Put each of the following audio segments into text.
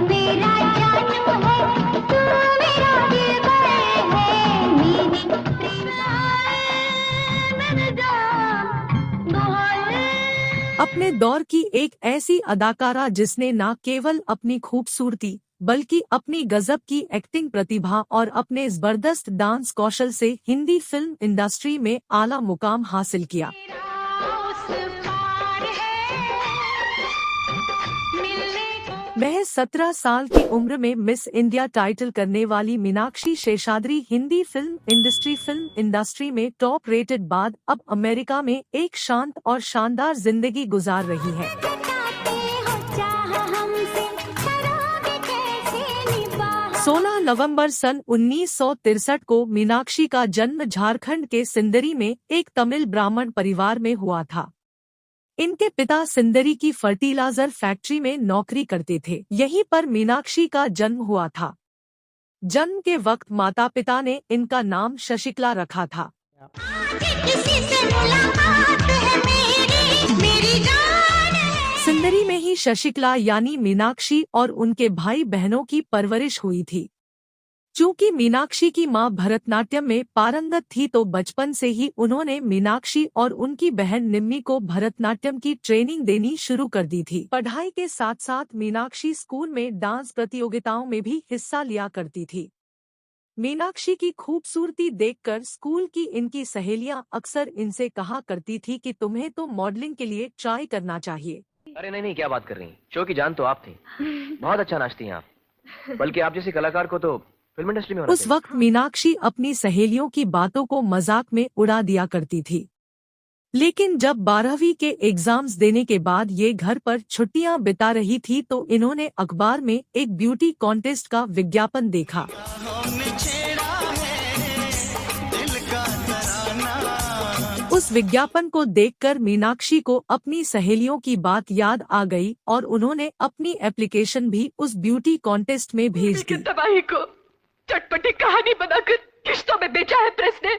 मेरा जन्म है, तू मेरा दिलबर है, मेरी मेरे जान बहुत। अपने दौर की एक ऐसी अदाकारा जिसने न केवल अपनी खूबसूरती बल्कि अपनी गजब की एक्टिंग प्रतिभा और अपने जबरदस्त डांस कौशल से हिंदी फिल्म इंडस्ट्री में आला मुकाम हासिल किया। महज 17 साल की उम्र में मिस इंडिया टाइटल करने वाली मीनाक्षी शेषाद्री हिंदी फिल्म इंडस्ट्री में टॉप रेटेड बाद अब अमेरिका में एक शांत और शानदार जिंदगी गुजार रही है। 16 नवंबर सन 1963 को मीनाक्षी का जन्म झारखंड के सिंदरी में एक तमिल ब्राह्मण परिवार में हुआ था। इनके पिता सिंदरी की फर्टिलाइजर फैक्ट्री में नौकरी करते थे। यहीं पर मीनाक्षी का जन्म हुआ था। जन्म के वक्त माता पिता ने इनका नाम शशिकला रखा था। सिंदरी में ही शशिकला यानी मीनाक्षी और उनके भाई बहनों की परवरिश हुई थी। चूंकि मीनाक्षी की मां भरतनाट्यम में पारंगत थी तो बचपन से ही उन्होंने मीनाक्षी और उनकी बहन निम्मी को भरतनाट्यम की ट्रेनिंग देनी शुरू कर दी थी। पढ़ाई के साथ साथ मीनाक्षी स्कूल में डांस प्रतियोगिताओं में भी हिस्सा लिया करती थी। मीनाक्षी की खूबसूरती देखकर स्कूल की इनकी सहेलियां अक्सर इनसे कहा करती थी कि तुम्हें तो मॉडलिंग के लिए ट्राई करना चाहिए। अरे नहीं, क्या बात कर रही हैं? शो की जान तो आप थी। बहुत अच्छा नाचती हैं आप। बल्कि आप जैसे कलाकार को तो फिल्म इंडस्ट्री में होना उस वक्त मीनाक्षी अपनी सहेलियों की बातों को मजाक में उड़ा दिया करती थी। लेकिन जब 12वीं के एग्जाम्स देने के बाद ये घर पर छुट्टियां बिता रही थी तो इन्होंने अखबार में एक ब्यूटी कॉन्टेस्ट का विज्ञापन देखा। उस विज्ञापन को देखकर मीनाक्षी को अपनी सहेलियों की बात याद आ गई और उन्होंने अपनी एप्लीकेशन भी उस ब्यूटी कॉन्टेस्ट में भेज दी। तबाही को चटपटी कहानी बनाकर किश्तों में बेचा है प्रेस ने,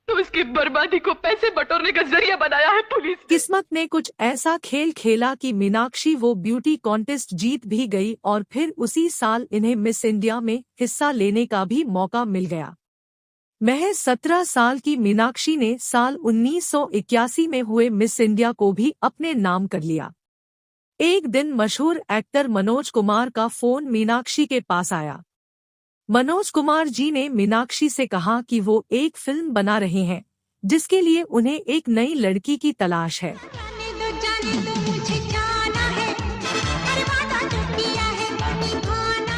तो उसकी बर्बादी को पैसे बटोरने का जरिया बनाया है पुलिस ने। किस्मत ने कुछ ऐसा खेल खेला कि मीनाक्षी वो ब्यूटी कॉन्टेस्ट जीत भी गई और फिर उसी साल इन्हें मिस इंडिया में हिस्सा लेने का भी मौका मिल गया। महज 17 साल की मीनाक्षी ने साल 1981 में हुए मिस इंडिया को भी अपने नाम कर लिया। एक दिन मशहूर एक्टर मनोज कुमार का फोन मीनाक्षी के पास आया। मनोज कुमार जी ने मीनाक्षी से कहा कि वो एक फिल्म बना रहे हैं जिसके लिए उन्हें एक नई लड़की की तलाश है।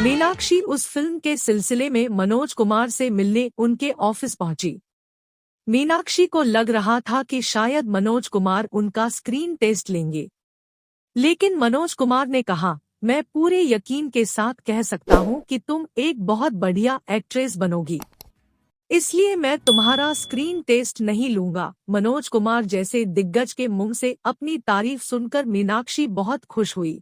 मीनाक्षी उस फिल्म के सिलसिले में मनोज कुमार से मिलने उनके ऑफिस पहुंची। मीनाक्षी को लग रहा था कि शायद मनोज कुमार उनका स्क्रीन टेस्ट लेंगे, लेकिन मनोज कुमार ने कहा, मैं पूरे यकीन के साथ कह सकता हूं कि तुम एक बहुत बढ़िया एक्ट्रेस बनोगी, इसलिए मैं तुम्हारा स्क्रीन टेस्ट नहीं लूंगा। मनोज कुमार जैसे दिग्गज के मुंह से अपनी तारीफ सुनकर मीनाक्षी बहुत खुश हुई।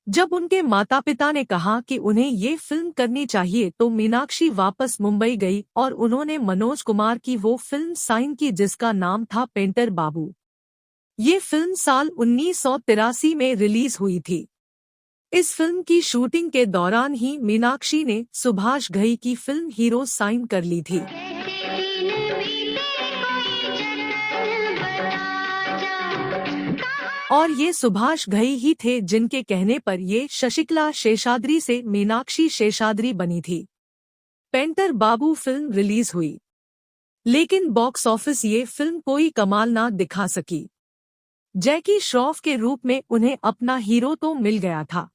जब उनके माता पिता ने कहा कि उन्हें ये फिल्म करनी चाहिए तो मीनाक्षी वापस मुंबई गई और उन्होंने मनोज कुमार की वो फिल्म साइन की जिसका नाम था पेंटर बाबू। ये फिल्म साल 1983 में रिलीज हुई थी। इस फिल्म की शूटिंग के दौरान ही मीनाक्षी ने सुभाष घई की फिल्म हीरो साइन कर ली थी। और ये सुभाष घई ही थे जिनके कहने पर ये शशिकला शेषाद्री से मीनाक्षी शेषाद्री बनी थी। पेंटर बाबू फिल्म रिलीज हुई, लेकिन बॉक्स ऑफिस ये फिल्म कोई कमाल ना दिखा सकी। जैकी श्रॉफ के रूप में उन्हें अपना हीरो तो मिल गया था,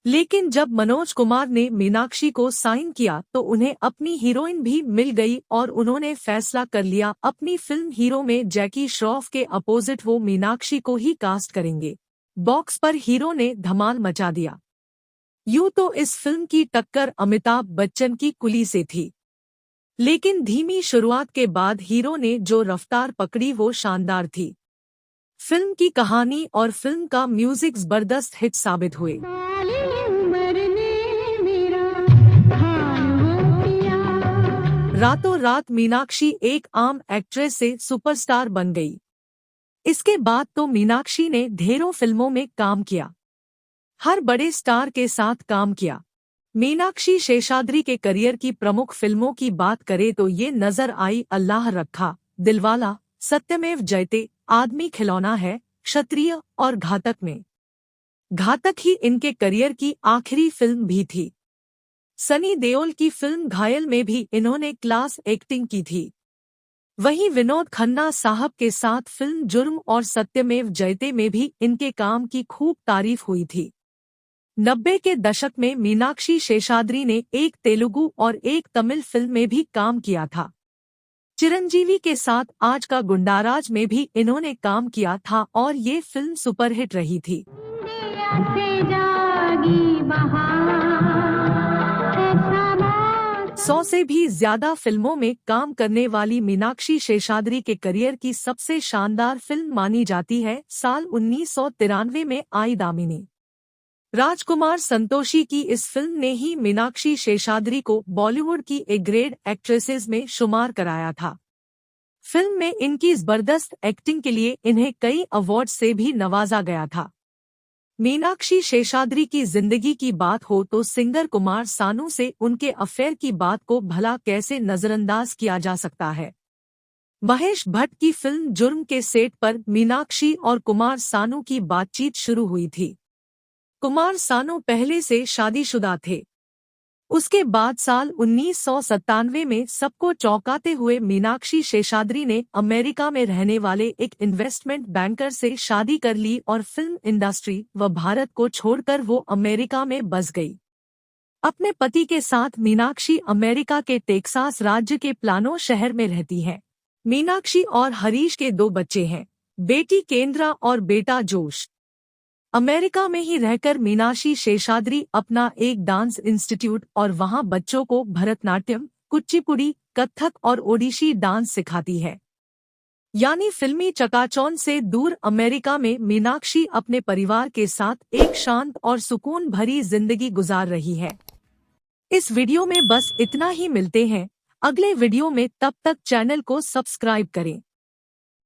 लेकिन जब मनोज कुमार ने मीनाक्षी को साइन किया तो उन्हें अपनी हीरोइन भी मिल गई और उन्होंने फैसला कर लिया अपनी फिल्म हीरो में जैकी श्रॉफ के अपोजिट वो मीनाक्षी को ही कास्ट करेंगे। बॉक्स पर हीरो ने धमाल मचा दिया। यूं तो इस फिल्म की टक्कर अमिताभ बच्चन की कुली से थी, लेकिन धीमी शुरुआत के बाद हीरो ने जो रफ्तार पकड़ी वो शानदार थी। फिल्म की कहानी और फिल्म का म्यूजिक जबरदस्त हिट साबित हुए। रातों रात मीनाक्षी एक आम एक्ट्रेस से सुपरस्टार बन गई। इसके बाद तो मीनाक्षी ने ढेरों फिल्मों में काम किया। हर बड़े स्टार के साथ काम किया। मीनाक्षी शेषाद्री के करियर की प्रमुख फिल्मों की बात करें तो ये नजर आई अल्लाह रखा, दिलवाला, सत्यमेव जयते, आदमी खिलौना है, क्षत्रिय और घातक में। घातक ही इनके करियर की आखिरी फिल्म भी थी। सनी देओल की फिल्म घायल में भी इन्होंने क्लास एक्टिंग की थी। वहीं विनोद खन्ना साहब के साथ फिल्म जुर्म और सत्यमेव जयते में भी इनके काम की खूब तारीफ हुई थी। 90 के दशक में मीनाक्षी शेषाद्री ने एक तेलुगु और एक तमिल फिल्म में भी काम किया था। चिरंजीवी के साथ आज का गुंडाराज में भी इन्होंने काम किया था और ये फिल्म सुपरहिट रही थी। इंडिया से जागी बहार, ऐसा मौसम 100 से भी ज्यादा फिल्मों में काम करने वाली मीनाक्षी शेषाद्री के करियर की सबसे शानदार फिल्म मानी जाती है साल 1993 में आई दामिनी। राजकुमार संतोषी की इस फिल्म ने ही मीनाक्षी शेषाद्री को बॉलीवुड की ए ग्रेड एक्ट्रेसेस में शुमार कराया था। फिल्म में इनकी जबरदस्त एक्टिंग के लिए इन्हें कई अवार्ड से भी नवाजा गया था। मीनाक्षी शेषाद्री की जिंदगी की बात हो तो सिंगर कुमार सानू से उनके अफेयर की बात को भला कैसे नजरअंदाज किया जा सकता है। महेश भट्ट की फिल्म जुर्म के सेट पर मीनाक्षी और कुमार सानू की बातचीत शुरू हुई थी। कुमार सानू पहले से शादीशुदा थे। उसके बाद साल 1997 में सबको चौंकाते हुए मीनाक्षी शेषाद्री ने अमेरिका में रहने वाले एक इन्वेस्टमेंट बैंकर से शादी कर ली और फिल्म इंडस्ट्री व भारत को छोड़कर वो अमेरिका में बस गई। अपने पति के साथ मीनाक्षी अमेरिका के टेक्सास राज्य के प्लानो शहर में रहती है। मीनाक्षी और हरीश के 2 बच्चे हैं, बेटी केंद्रा और बेटा जोश। अमेरिका में ही रहकर मीनाक्षी शेषाद्री अपना एक डांस इंस्टीट्यूट और वहां बच्चों को भरतनाट्यम, कुचिपुड़ी, कथक और ओडिशी डांस सिखाती है। यानी फिल्मी चकाचौंध से दूर अमेरिका में मीनाक्षी अपने परिवार के साथ एक शांत और सुकून भरी जिंदगी गुजार रही है। इस वीडियो में बस इतना ही। मिलते हैं अगले वीडियो में, तब तक चैनल को सब्सक्राइब करें।